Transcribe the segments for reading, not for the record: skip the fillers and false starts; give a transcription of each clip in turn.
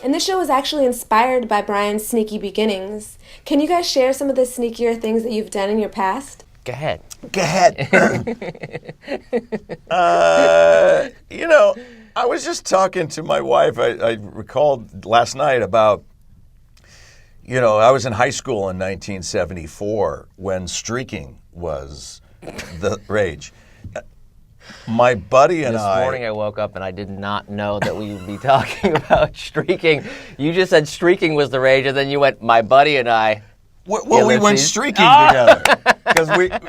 And this show was actually inspired by Bryan's sneaky beginnings. Can you guys share some of the sneakier things that you've done in your past? Go ahead. Go ahead. I was just talking to my wife. I recalled last night about, I was in high school in 1974 when streaking was the rage. My buddy and This morning I woke up and I did not know that we would be talking about streaking. You just said streaking was the rage, and then you went, my buddy and I. Well, we went streaking together because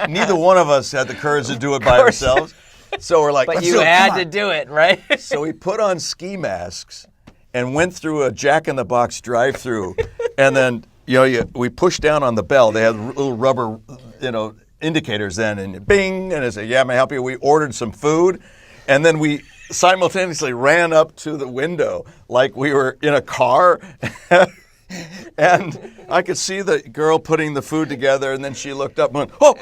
neither one of us had the courage to do it by ourselves. So we're like, but let's you do it. had to do it, right? So we put on ski masks and went through a Jack in the Box drive-through, and then we pushed down on the bell. They had little rubber, indicators then, and bing, and I said, "Yeah, may I help you?" We ordered some food, and then we simultaneously ran up to the window like we were in a car. And I could see the girl putting the food together, and then she looked up and went, "Oh!"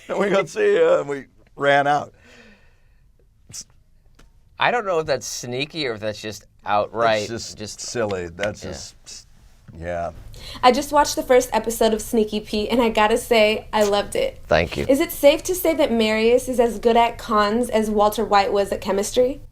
And we got see you, and we ran out. I don't know if that's sneaky or if that's just outright. It's just silly. That's just, yeah. I just watched the first episode of Sneaky Pete, and I gotta say, I loved it. Thank you. Is it safe to say that Marius is as good at cons as Walter White was at chemistry?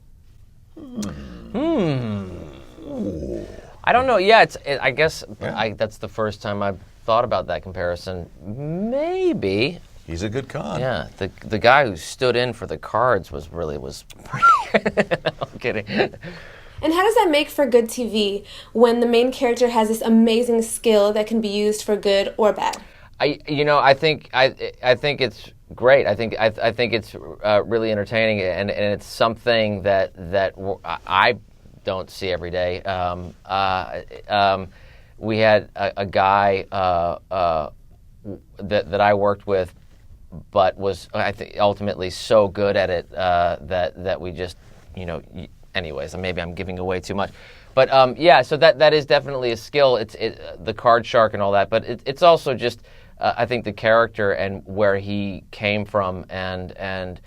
I don't know. Yeah, I guess that's the first time I've thought about that comparison. Maybe. He's a good con. Yeah, the guy who stood in for the cards was pretty good. I'm kidding. And how does that make for good TV when the main character has this amazing skill that can be used for good or bad? I think it's great. I think it's really entertaining, and it's something that I don't see every day. We had a guy that I worked with, but was, I think, ultimately so good at it that we just, anyways, maybe I'm giving away too much. But so that is definitely a skill. It's the card shark and all that, but it's also just I think the character and where he came from and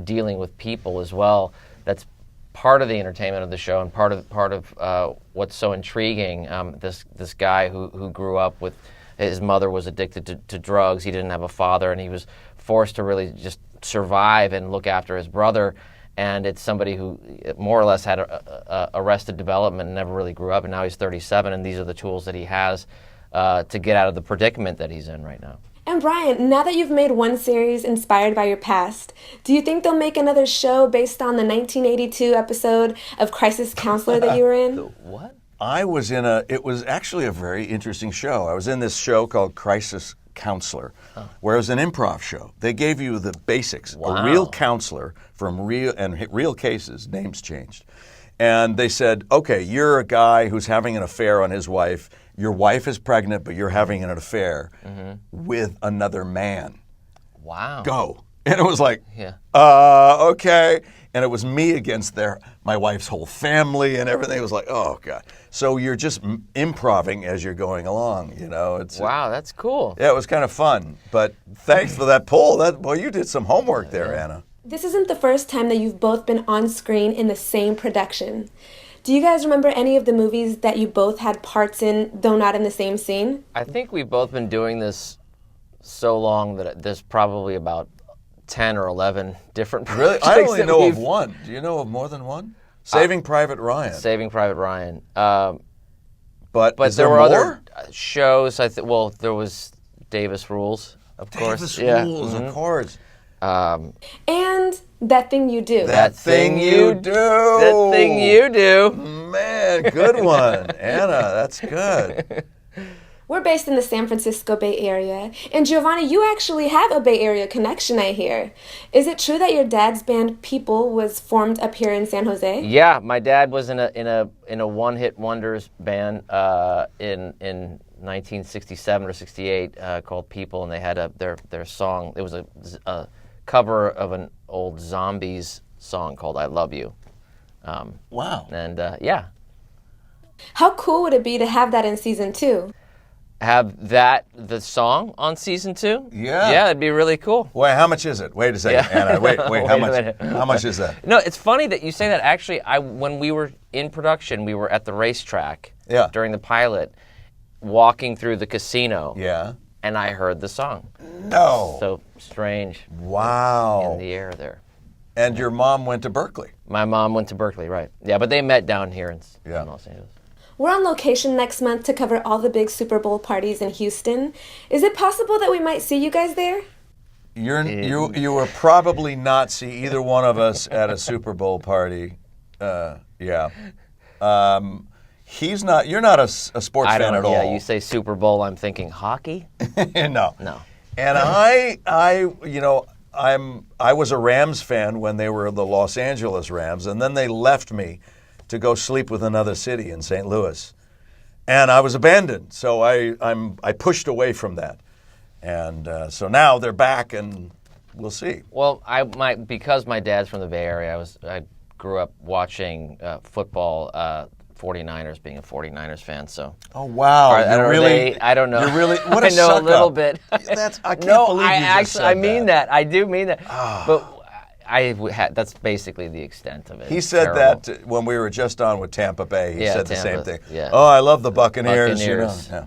dealing with people as well. That's part of the entertainment of the show and part of what's so intriguing. This guy who grew up with, his mother was addicted to drugs. He didn't have a father, and he was forced to really just survive and look after his brother. And it's somebody who more or less had arrested development and never really grew up, and now he's 37, and these are the tools that he has to get out of the predicament that he's in right now. And Bryan, now that you've made one series inspired by your past, do you think they'll make another show based on the 1982 episode of Crisis Counselor that you were in? What? I was it was actually a very interesting show. I was in this show called Crisis Counselor, where it was an improv show. They gave you the basics. Wow. A real counselor from real cases, names changed. And they said, okay, you're a guy who's having an affair on his wife. Your wife is pregnant, but you're having an affair with another man. Wow. Go. And it was like, Yeah. Okay. And it was me against my wife's whole family and everything. It was like, oh, God. So you're just improving as you're going along, Wow, that's cool. Yeah, it was kind of fun. But thanks for that poll. You did some homework there, Anna. This isn't the first time that you've both been on screen in the same production. Do you guys remember any of the movies that you both had parts in, though not in the same scene? I think we've both been doing this so long that there's probably about 10 or 11 different projects. Really? I only know of one. Do you know of more than one? Saving Private Ryan. Saving Private Ryan. But there were more? other shows. There was Davis Rules, of course. Davis Rules, of course. And That Thing You Do. That Thing You Do. That Thing You Do. Man, good one. Anna, that's good. We're based in the San Francisco Bay Area. And Giovanni, you actually have a Bay Area connection, I hear. Is it true that your dad's band People was formed up here in San Jose? Yeah, my dad was in a one-hit wonders band in 1967 or 68 called People, and they had their song. It was a cover of an old Zombies song called I Love You. Wow. And yeah. How cool would it be to have that in season 2? have the song on season 2. Yeah. Yeah, it'd be really cool. Wait, how much is it? Wait a second, Yeah. Anna. Wait. Wait How a much? minute. How much is that? No, it's funny that you say that. Actually, when we were in production, we were at the racetrack during the pilot, walking through the casino. Yeah. And I heard the song. No. So strange. Wow. In the air there. And your mom went to Berkeley. My mom went to Berkeley, right? Yeah, but they met down here in Los Angeles. We're on location next month to cover all the big Super Bowl parties in Houston. Is it possible that we might see you guys there? You will probably not see either one of us at a Super Bowl party. Yeah. He's not. You're not a sports fan at all. Yeah, you say Super Bowl, I'm thinking hockey. No. No. And I was a Rams fan when they were the Los Angeles Rams, and then they left me to go sleep with another city in St. Louis, and I was abandoned. So I pushed away from that, and so now they're back, and we'll see. Well, because my dad's from the Bay Area, I grew up watching football. 49ers, being a 49ers fan, so. Oh wow! I don't know. You're really. What a I know suck a little up. bit. I can't no, believe you just said I mean that. I do mean that. Oh. But that's basically the extent of it. He said Terrible. that when we were just on with Tampa Bay. He said the same thing. Yeah. Oh, I love the Buccaneers. Buccaneers. You know? Yeah.